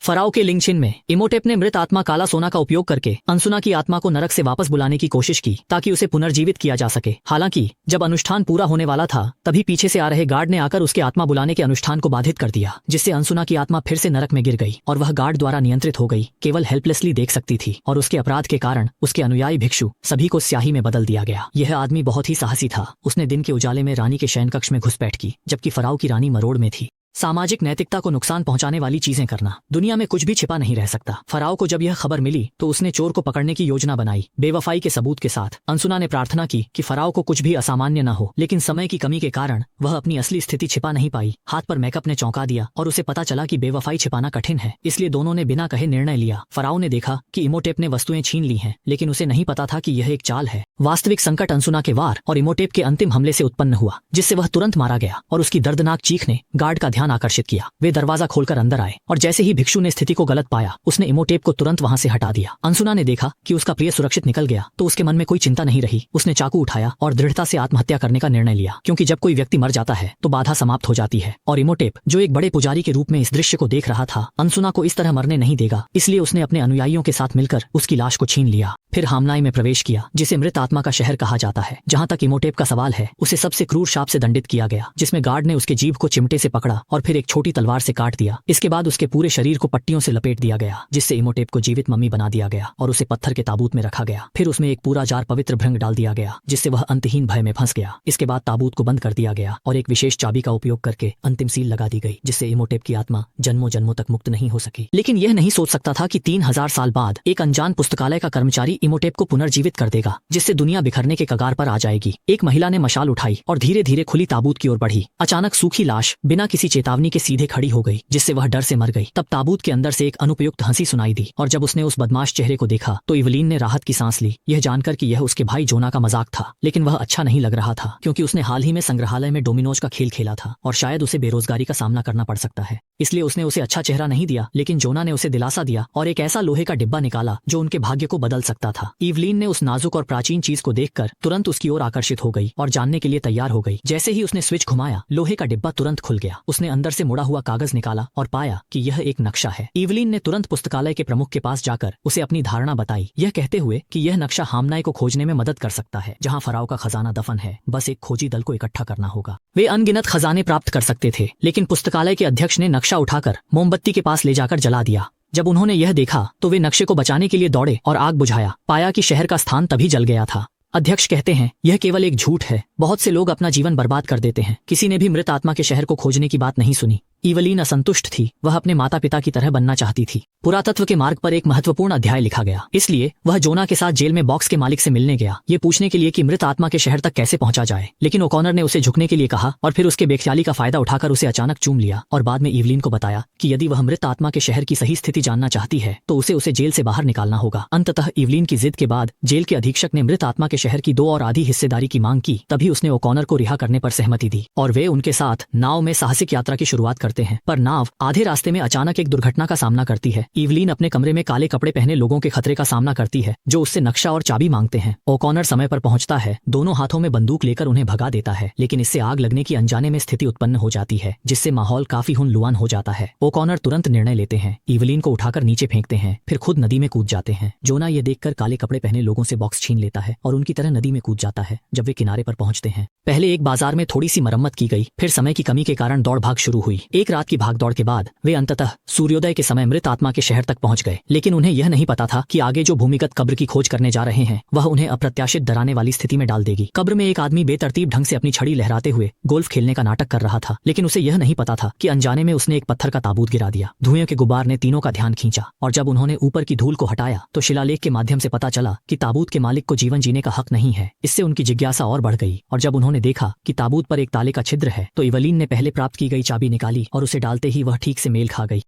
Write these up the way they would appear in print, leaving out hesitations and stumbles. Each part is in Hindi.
फराओ के लिंगछिन में इमोटेप ने मृत आत्मा काला सोना का उपयोग करके अंसुना की आत्मा को नरक से वापस बुलाने की कोशिश की ताकि उसे पुनर्जीवित किया जा सके। हालांकि जब अनुष्ठान पूरा होने वाला था तभी पीछे से आ रहे गार्ड ने आकर उसके आत्मा बुलाने के अनुष्ठान को बाधित कर दिया, जिससे अंसुना की आत्मा फिर से नरक में गिर गई और वह गार्ड द्वारा नियंत्रित हो गई, केवल हेल्पलेसली देख सकती थी और उसके अपराध के कारण उसके अनुयायी भिक्षु सभी को स्याही में बदल दिया गया। यह आदमी बहुत ही साहसी था। उसने दिन के उजाले में रानी के शयन कक्ष में घुसपैठ की जबकि फराओ की रानी मरोड़ में थी। सामाजिक नैतिकता को नुकसान पहुंचाने वाली चीजें करना, दुनिया में कुछ भी छिपा नहीं रह सकता। फराओ को जब यह खबर मिली तो उसने चोर को पकड़ने की योजना बनाई। बेवफाई के सबूत के साथ अंसुना ने प्रार्थना की कि फराओ को कुछ भी असामान्य न हो, लेकिन समय की कमी के कारण वह अपनी असली स्थिति छिपा नहीं पाई। हाथ पर मेकअप ने चौंका दिया और उसे पता चला कि बेवफाई छिपाना कठिन है, इसलिए दोनों ने बिना कहे निर्णय लिया। फराओ ने देखा कि इमोटेप ने वस्तुएं छीन ली हैं, लेकिन उसे नहीं पता था कि यह एक चाल है। वास्तविक संकट अंसुना के वार और इमोटेप के अंतिम हमले से उत्पन्न हुआ, जिससे वह तुरंत मारा गया और उसकी दर्दनाक चीख ने गार्ड का ध्यान आकर्षित किया। वे दरवाजा खोलकर अंदर आए और जैसे ही भिक्षु ने स्थिति को गलत पाया उसने इमोटेप को तुरंत वहां से हटा दिया। अंसुना ने देखा कि उसका प्रिय सुरक्षित निकल गया तो उसके मन में कोई चिंता नहीं रही। उसने चाकू उठाया और दृढ़ता से आत्महत्या करने का निर्णय लिया, क्योंकि जब कोई व्यक्ति मर जाता है तो बाधा समाप्त हो जाती है और इमोटेप, जो एक बड़े पुजारी के रूप में इस दृश्य को देख रहा था, अंसुना को इस तरह मरने नहीं देगा। इसलिए उसने अपने अनुयायियों के साथ मिलकर उसकी लाश को छीन लिया। फिर हामनाई में प्रवेश किया, जिसे मृत आत्मा का शहर कहा जाता है। जहां तक इमोटेप का सवाल है, उसे सबसे क्रूर शाप से दंडित किया गया, जिसमें गार्ड ने उसके जीभ को चिमटे से पकड़ा और फिर एक छोटी तलवार से काट दिया। इसके बाद उसके पूरे शरीर को पट्टियों से लपेट दिया गया, जिससे इमोटेप को जीवित मम्मी बना दिया गया और उसे पत्थर के ताबूत में रखा गया। फिर उसमें एक पूरा जार पवित्र भृंग डाल दिया गया, जिससे वह अंतहीन भय में फंस गया। इसके बाद ताबूत को बंद कर दिया गया और एक विशेष चाबी का उपयोग करके अंतिम सील लगा दी गई, जिससे इमोटेप की आत्मा जन्मों जन्मों तक मुक्त नहीं हो सकी। लेकिन यह नहीं सोच सकता था कि 3000 साल बाद एक अनजान पुस्तकालय का कर्मचारी इमोटेप को पुनर्जीवित कर देगा, जिससे दुनिया बिखरने के कगार पर आ जाएगी। एक महिला ने मशाल उठाई और धीरे धीरे खुली ताबूत की ओर बढ़ी। अचानक सूखी लाश बिना किसी चेतावनी के सीधे खड़ी हो गई, जिससे वह डर से मर गई। तब ताबूत के अंदर से एक अनुपयुक्त हंसी सुनाई दी और जब उसने उस बदमाश चेहरे को देखा तो इवलीन ने राहत की सांस ली, यह जानकर कि यह उसके भाई जोना का मजाक था। लेकिन वह अच्छा नहीं लग रहा था, क्योंकि उसने हाल ही में संग्रहालय में डोमिनोज का खेल खेला था और शायद उसे बेरोजगारी का सामना करना पड़ सकता है। इसलिए उसने उसे अच्छा चेहरा नहीं दिया, लेकिन जोना ने उसे दिलासा दिया और एक ऐसा लोहे का डिब्बा निकाला जो उनके भाग्य को बदल सकता था। इवलीन ने उस नाजुक और प्राचीन चीज को देखकर तुरंत उसकी ओर आकर्षित हो गई और जानने के लिए तैयार हो गई। जैसे ही उसने स्विच घुमाया, लोहे का डिब्बा तुरंत खुल गया। उसने अंदर से मुड़ा हुआ कागज निकाला और पाया कि यह एक नक्शा है। इवलीन ने तुरंत पुस्तकालय के प्रमुख के पास जाकर उसे अपनी धारणा बताई, यह कहते हुए कि यह नक्शा हामनाई को खोजने में मदद कर सकता है, जहां फराओ का खजाना दफन है। बस एक खोजी दल को इकट्ठा करना होगा। वे अनगिनत खजाने प्राप्त कर सकते थे, लेकिन पुस्तकालय के अध्यक्ष ने नक्शा उठाकर मोमबत्ती के पास ले जाकर जला दिया। जब उन्होंने यह देखा तो वे नक्शे को बचाने के लिए दौड़े और आग बुझाया। पाया कि शहर का स्थान तभी जल गया था। अध्यक्ष कहते हैं, यह केवल एक झूठ है। बहुत से लोग अपना जीवन बर्बाद कर देते हैं। किसी ने भी मृत आत्मा के शहर को खोजने की बात नहीं सुनी। इवलीन असंतुष्ट थी। वह अपने माता पिता की तरह बनना चाहती थी। पुरातत्व के मार्ग पर एक महत्वपूर्ण अध्याय लिखा गया, इसलिए वह जोना के साथ जेल में बॉक्स के मालिक से मिलने गया, ये पूछने के लिए कि मृत आत्मा के शहर तक कैसे पहुंचा जाए। लेकिन ओकॉनर ने उसे झुकने के लिए कहा और फिर उसके बेख्याली का फायदा उठाकर उसे अचानक चूम लिया और बाद में इवलीन को बताया कि यदि वह मृत आत्मा के शहर की सही स्थिति जानना चाहती है तो उसे जेल से बाहर निकालना होगा। अंततः इवलीन की जिद के बाद जेल के अधीक्षक ने मृत आत्मा के शहर की 2 और आधी हिस्सेदारी की मांग की। तभी उसने ओकॉनर को रिहा करने पर सहमति दी और वे उनके साथ नाव में साहसिक यात्रा की शुरुआत करते हैं। पर नाव आधे रास्ते में अचानक एक दुर्घटना का सामना करती है। इवलीन अपने कमरे में काले कपड़े पहने लोगों के खतरे का सामना करती है, जो उससे नक्शा और चाबी मांगते हैं। ओकॉनर समय पर पहुंचता है, दोनों हाथों में बंदूक लेकर उन्हें भगा देता है, लेकिन इससे आग लगने की अनजाने में स्थिति उत्पन्न हो जाती है, जिससे माहौल काफी हुन-लुआन हो जाता है। ओकॉनर तुरंत निर्णय लेते हैं, इवलीन को उठाकर नीचे फेंकते हैं, फिर खुद नदी में कूद जाते हैं। जोना ये देखकर काले कपड़े पहने लोगों से बॉक्स छीन लेता है और उनकी तरह नदी में कूद जाता है। जब वे किनारे पर पहुंचते हैं, पहले एक बाजार में थोड़ी सी मरम्मत की गई, फिर समय की कमी के कारण दौड़ भाग शुरू हुई। एक रात की भागदौड़ के बाद वे अंततः सूर्योदय के समय मृत आत्मा के शहर तक पहुंच गए। लेकिन उन्हें यह नहीं पता था कि आगे जो भूमिगत कब्र की खोज करने जा रहे हैं वह उन्हें अप्रत्याशित डराने वाली स्थिति में डाल देगी। कब्र में एक आदमी बेतरतीब ढंग से अपनी छड़ी लहराते हुए गोल्फ खेलने का नाटक कर रहा था, लेकिन उसे यह नहीं पता था कि अनजाने में उसने एक पत्थर का ताबूत गिरा दिया। धुएं के गुब्बार ने तीनों का ध्यान खींचा और जब उन्होंने ऊपर की धूल को हटाया तो शिलालेख के माध्यम से पता चला कि ताबूत के मालिक को जीवन जीने का हक नहीं है। इससे उनकी जिज्ञासा और बढ़ गई और जब उन्होंने देखा कि ताबूत पर एक ताले का छिद्र है तो इवलीन ने पहले प्राप्त की गई चाबी निकाली और उसे डालते ही वह ठीक से मेल खा गई।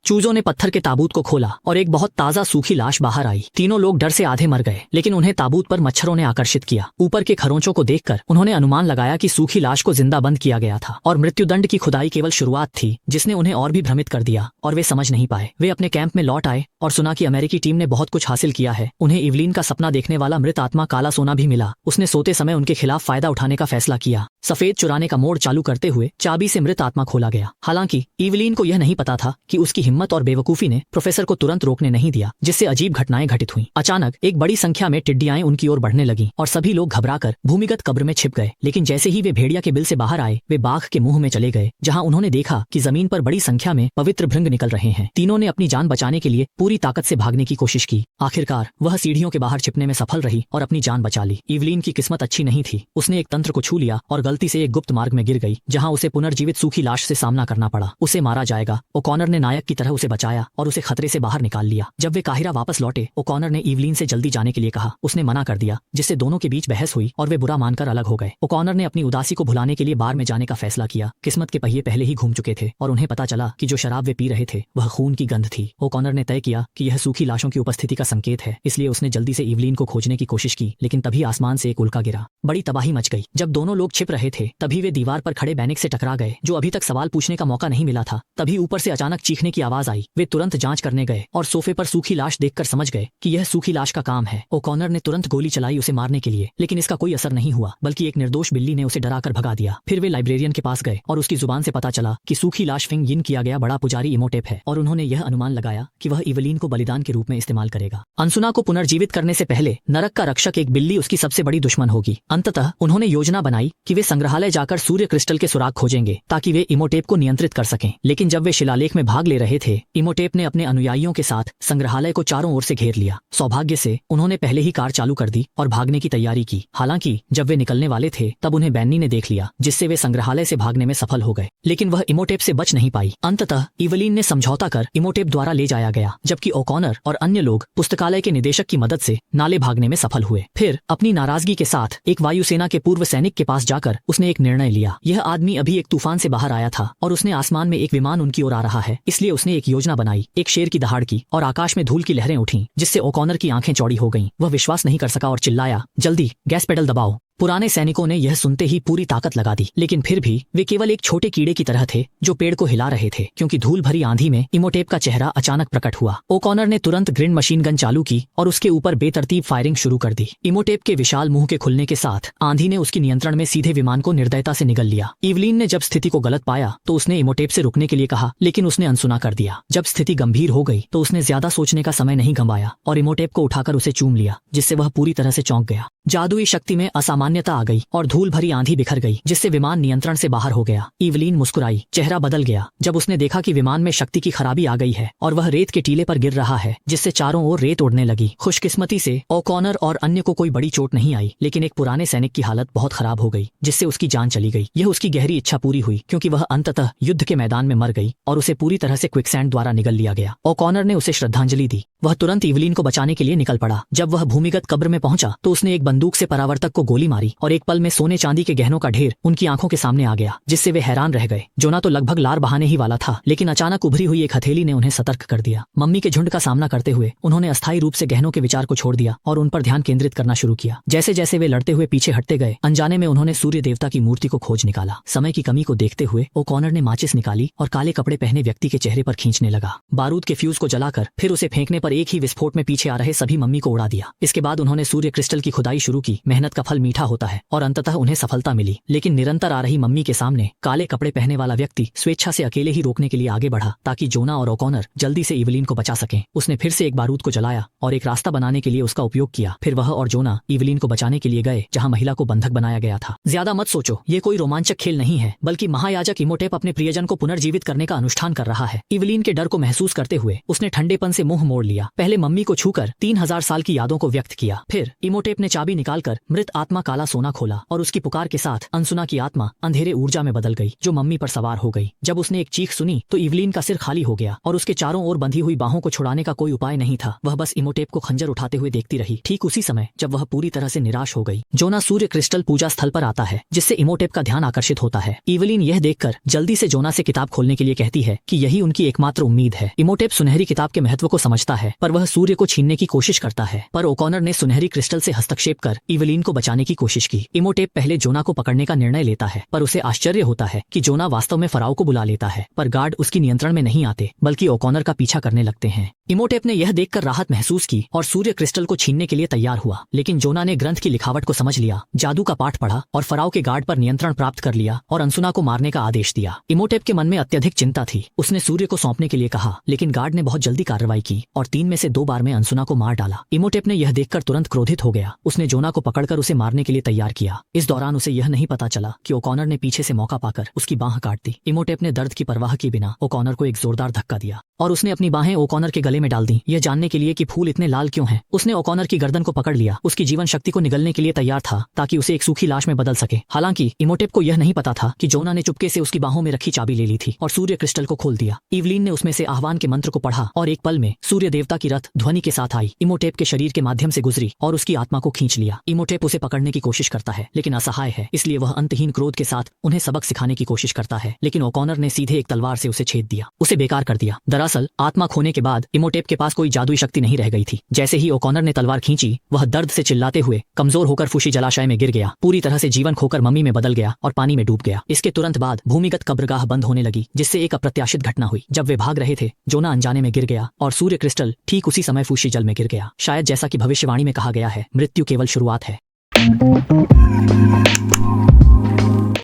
चूजों ने पत्थर के ताबूत को खोला और एक बहुत ताजा सूखी लाश बाहर आई। तीनों लोग डर से आधे मर गए, लेकिन उन्हें ताबूत पर मच्छरों ने आकर्षित किया। ऊपर के खरोंचों को देखकर उन्होंने अनुमान लगाया कि सूखी लाश को जिंदा बंद किया गया था और मृत्युदंड की खुदाई केवल शुरुआत थी, जिसने उन्हें और भी भ्रमित कर दिया और वे समझ नहीं पाए। वे अपने कैंप में लौट आए और सुना कि अमेरिकी टीम ने बहुत कुछ हासिल किया है। उन्हें इवलीन का सपना देखने वाला मृत आत्मा काला सोना भी मिला। उसने सोते समय उनके खिलाफ फायदा उठाने का फैसला किया। सफेद चुराने का मोड़ चालू करते हुए चाबी से मृत आत्मा खोला गया। हालांकि इवलीन को यह नहीं पता था कि उसकी हिम्मत हिम्मत और बेवकूफी ने प्रोफेसर को तुरंत रोकने नहीं दिया, जिससे अजीब घटनाएं घटित हुई। अचानक एक बड़ी संख्या में टिड्डियां उनकी ओर बढ़ने लगी और सभी लोग घबराकर भूमिगत कब्र में छिप गए। लेकिन जैसे ही वे भेड़िया के बिल से बाहर आए, वे बाघ के मुंह में चले गए, जहाँ उन्होंने देखा कि जमीन पर बड़ी संख्या में पवित्र भृंग निकल रहे हैं। तीनों ने अपनी जान बचाने के लिए पूरी ताकत से भागने की कोशिश की। आखिरकार वह सीढ़ियों के बाहर छिपने में सफल रही और अपनी जान बचा ली। इवलीन की किस्मत अच्छी नहीं थी। उसने एक तंत्र को छू लिया और गलती से एक गुप्त मार्ग में गिर गई, जहां उसे पुनर्जीवित सूखी लाश से सामना करना पड़ा। उसे मारा जाएगा। ओकॉनर ने नायक की तरह उसे बचाया और उसे खतरे से बाहर निकाल लिया। जब वे काहिरा वापस लौटे, ओकॉनर ने इवलीन से जल्दी जाने के लिए कहा। उसने मना कर दिया, जिससे दोनों के बीच बहस हुई और वे बुरा मानकर अलग हो गए। ओकॉनर ने अपनी उदासी को भुलाने के लिए बार में जाने का फैसला किया। किस्मत के पहिए पहले ही घूम चुके थे और उन्हें पता चला कि जो शराब वे पी रहे थे वह खून की गंध थी। ओकॉनर ने तय किया कि यह सूखी लाशों की उपस्थिति का संकेत है, इसलिए उसने जल्दी से इवलीन को खोजने की कोशिश की। लेकिन तभी आसमान से एक उल्का गिरा। बड़ी तबाही मच गई। जब दोनों लोग छिप रहे थे, तभी वे दीवार पर खड़े बैनिक से टकरा गए, जो अभी तक सवाल पूछने का मौका नहीं मिला था। तभी ऊपर से अचानक चीखने की आवाज आई। वे तुरंत जांच करने गए और सोफे पर सूखी लाश देखकर समझ गए कि यह सूखी लाश का काम है। ओकॉनर ने तुरंत गोली चलाई उसे मारने के लिए, लेकिन इसका कोई असर नहीं हुआ, बल्कि एक निर्दोष बिल्ली ने उसे डराकर भगा दिया। फिर वे लाइब्रेरियन के पास गए और उसकी जुबान से पता चला कि सूखी लाश फिंग यिन किया गया बड़ा पुजारी इमोटेप है, और उन्होंने यह अनुमान लगाया कि वह इवलीन को बलिदान के रूप में इस्तेमाल करेगा। अंसुना को पुनर्जीवित करने से पहले नरक का रक्षक एक बिल्ली उसकी सबसे बड़ी दुश्मन होगी। अंततः उन्होंने योजना बनाई कि वे संग्रहालय जाकर सूर्य क्रिस्टल के सुराग खोजेंगे, ताकि वे इमोटेप को नियंत्रित कर सकें। लेकिन जब वे शिलालेख में भाग ले रहे थे, इमोटेप ने अपने अनुयायियों के साथ संग्रहालय को चारों ओर से घेर लिया। सौभाग्य से उन्होंने पहले ही कार चालू कर दी और भागने की तैयारी की। हालांकि जब वे निकलने वाले थे, तब उन्हें बैन्नी ने देख लिया, जिससे वे संग्रहालय से भागने में सफल हो गए। लेकिन वह इमोटेप से बच नहीं पाई। अंततः इवलीन ने समझौता कर इमोटेप द्वारा ले जाया गया, जबकि ओकॉनर और अन्य लोग पुस्तकालय के निदेशक की मदद से नाले भागने में सफल हुए। फिर अपनी नाराजगी के साथ एक वायुसेना के पूर्व सैनिक के पास जाकर उसने एक निर्णय लिया। यह आदमी अभी एक तूफान से बाहर आया था और उसने आसमान में एक विमान उनकी ओर आ रहा है, इसलिए उसने एक योजना बनाई। एक शेर की दहाड़ की और आकाश में धूल की लहरें उठी, जिससे ओकॉनर की आंखें चौड़ी हो गईं। वह विश्वास नहीं कर सका और चिल्लाया, जल्दी गैस पेडल दबाओ। पुराने सैनिकों ने यह सुनते ही पूरी ताकत लगा दी, लेकिन फिर भी वे केवल एक छोटे कीड़े की तरह थे जो पेड़ को हिला रहे थे, क्योंकि धूल भरी आंधी में इमोटेप का चेहरा अचानक प्रकट हुआ। ओकॉनर ने तुरंत ग्रिंड मशीन गन चालू की और उसके ऊपर बेतरतीब फायरिंग शुरू कर दी। इमोटेप के विशाल मुंह के खुलने के साथ आंधी ने उसकी नियंत्रण में सीधे विमान को निर्दयता से निगल लिया। इवलीन ने जब स्थिति को गलत पाया तो उसने इमोटेप से रुकने के लिए कहा, लेकिन उसने अनसुना कर दिया। जब स्थिति गंभीर हो गई तो उसने ज्यादा सोचने का समय नहीं गंवाया और इमोटेप को उठाकर उसे चूम लिया, जिससे वह पूरी तरह से चौंक गया। जादुई शक्ति में असामान्यता आ गई और धूल भरी आंधी बिखर गई, जिससे विमान नियंत्रण से बाहर हो गया। इवलीन मुस्कुराई, चेहरा बदल गया जब उसने देखा कि विमान में शक्ति की खराबी आ गई है और वह रेत के टीले पर गिर रहा है, जिससे चारों ओर रेत उड़ने लगी। खुशकिस्मती से ओकॉनर और अन्य को कोई बड़ी चोट नहीं आई, लेकिन एक पुराने सैनिक की हालत बहुत खराब हो गई, जिससे उसकी जान चली गई। यह उसकी गहरी इच्छा पूरी हुई, क्योंकि वह अंततः युद्ध के मैदान में मर गई और उसे पूरी तरह से क्विकसैंड द्वारा निगल लिया गया। ओकॉनर ने उसे श्रद्धांजलि दी। वह तुरंत इवलीन को बचाने के लिए निकल पड़ा। जब वह भूमिगत कब्र में पहुंचा तो उसने एक बंदूक से परावर्तक को गोली मारी और एक पल में सोने चांदी के गहनों का ढेर उनकी आंखों के सामने आ गया, जिससे वे हैरान रह गए। जोना तो लगभग लार बहाने ही वाला था, लेकिन अचानक उभरी हुई एक हथेली ने उन्हें सतर्क कर दिया। मम्मी के झुंड का सामना करते हुए उन्होंने अस्थायी रूप से गहनों के विचार को छोड़ दिया और उन पर ध्यान केंद्रित करना शुरू किया। जैसे जैसे वे लड़ते हुए पीछे हटते गए, अनजाने में उन्होंने सूर्य देवता की मूर्ति को खोज निकाला। समय की कमी को देखते हुए ओकॉनर ने माचिस निकाली और काले कपड़े पहने व्यक्ति के चेहरे पर खींचने लगा। बारूद के फ्यूज को जलाकर फिर उसे फेंकने पर एक ही विस्फोट में पीछे आ रहे सभी मम्मी को उड़ा दिया। इसके बाद उन्होंने सूर्य क्रिस्टल की खुदाई शुरू की। मेहनत का फल मीठा होता है और अंततः उन्हें सफलता मिली। लेकिन निरंतर आ रही मम्मी के सामने काले कपड़े पहने वाला व्यक्ति स्वेच्छा से अकेले ही रोकने के लिए आगे बढ़ा, ताकि जोना और ओकॉनर जल्दी से इवलीन को बचा सकें। उसने फिर से एक बारूद को जलाया और एक रास्ता बनाने के लिए उसका उपयोग किया। फिर वह और जोना इवलीन को बचाने के लिए गए, जहां महिला को बंधक बनाया गया था। ज्यादा मत सोचो, ये कोई रोमांचक खेल नहीं है, बल्कि महायाजक इमोटेप अपने प्रियजन को पुनर्जीवित करने का अनुष्ठान कर रहा है। इवलीन के डर को महसूस करते हुए उसने ठंडेपन से मुंह मोड़ लिया। पहले मम्मी को छूकर 3000 साल की यादों को व्यक्त किया। फिर इमोटेप ने चाबी निकालकर मृत आत्मा काला सोना खोला और उसकी पुकार के साथ अंसुना की आत्मा अंधेरे ऊर्जा में बदल गई, जो मम्मी पर सवार हो गई। जब उसने एक चीख सुनी तो इवलीन का सिर खाली हो गया और उसके चारों ओर बंधी हुई बाहों को छुड़ाने का कोई उपाय नहीं था। वह बस इमोटेप को खंजर उठाते हुए देखती रही। ठीक उसी समय जब वह पूरी तरह से निराश हो गई, जोना सूर्य क्रिस्टल पूजा स्थल पर आता है, जिससे इमोटेप का ध्यान आकर्षित होता है। इवलीन यह देखकर जल्दी से जोना से किताब खोलने के लिए कहती है कि यही उनकी एकमात्र उम्मीद है। इमोटेप सुनहरी किताब के महत्व को समझता है, पर वह सूर्य को छीनने की कोशिश करता है। पर ओकॉनर ने सुनहरी क्रिस्टल से हस्तक्षेप कर इवलीन को बचाने की कोशिश की। इमोटेप पहले जोना को पकड़ने का निर्णय लेता है, पर उसे आश्चर्य होता है कि जोना वास्तव में फराओ को बुला लेता है। पर गार्ड उसकी नियंत्रण में नहीं आते, बल्कि ओकॉनर का पीछा करने लगते हैं। इमोटेप ने यह देखकर राहत महसूस की और सूर्य क्रिस्टल को छीनने के लिए तैयार हुआ, लेकिन जोना ने ग्रंथ की लिखावट को समझ लिया, जादू का पाठ पढ़ा और फराओ के गार्ड पर नियंत्रण प्राप्त कर लिया और अंसुना को मारने का आदेश दिया। इमोटेप के मन में अत्यधिक चिंता थी। उसने सूर्य को सौंपने के लिए कहा, लेकिन गार्ड ने बहुत जल्दी कार्रवाई की और 3 में से 2 बार में अंसुना को मार डाला। इमोटेप ने यह देखकर तुरंत क्रोधित हो गया। उसने जोना को पकड़कर उसे मारने के लिए तैयार किया। इस दौरान उसे यह नहीं पता चला कि ओकॉनर ने पीछे से मौका पाकर उसकी बाह काट दी। इमोटेप ने दर्द की परवाह किए बिना ओकॉनर को एक जोरदार धक्का दिया और उसने अपनी बाहें ओकॉनर के गले में डाल दी, यह जानने के लिए कि फूल इतने लाल क्यों हैं। उसने ओकॉनर की गर्दन को पकड़ लिया, उसकी जीवन शक्ति को निगलने के लिए तैयार था ताकि उसे एक सूखी लाश में बदल सके। हालांकि इमोटेप को यह नहीं पता था कि जोना ने चुपके से उसकी बाहों में रखी चाबी ले ली थी और सूर्य क्रिस्टल को खोल दिया। इवलीन ने उसमें से आह्वान के मंत्र को पढ़ा और एक पल में सूर्य देवता की रथ ध्वनि के साथ आई, इमोटेप के शरीर के माध्यम से गुजरी और उसकी आत्मा को खींच लिया। इमोटेप उसे पकड़ने की कोशिश करता है लेकिन असहाय है, इसलिए वह अंतहीन क्रोध के साथ उन्हें सबक सिखाने की कोशिश करता है, लेकिन ओकॉनर ने सीधे एक तलवार से उसे छेद दिया, उसे बेकार कर दिया। दरअसल आत्मा खोने के बाद इमोटेप के पास कोई जादुई शक्ति नहीं रह गई थी। जैसे ही ओकॉनर ने तलवार खींची, वह दर्द से चिल्लाते हुए कमजोर होकर फुशी जलाशय में गिर गया, पूरी तरह से जीवन खोकर मम्मी में बदल गया और पानी में डूब गया। इसके तुरंत बाद भूमिगत कब्रगाह बंद होने लगी, जिससे एक अप्रत्याशित घटना हुई। जब वे भाग रहे थे, जोना अनजाने में गिर गया और सूर्य क्रिस्टल ठीक उसी समय फुशी जल में गिर गया। शायद जैसा कि भविष्यवाणी में कहा गया है, मृत्यु केवल शुरुआत है।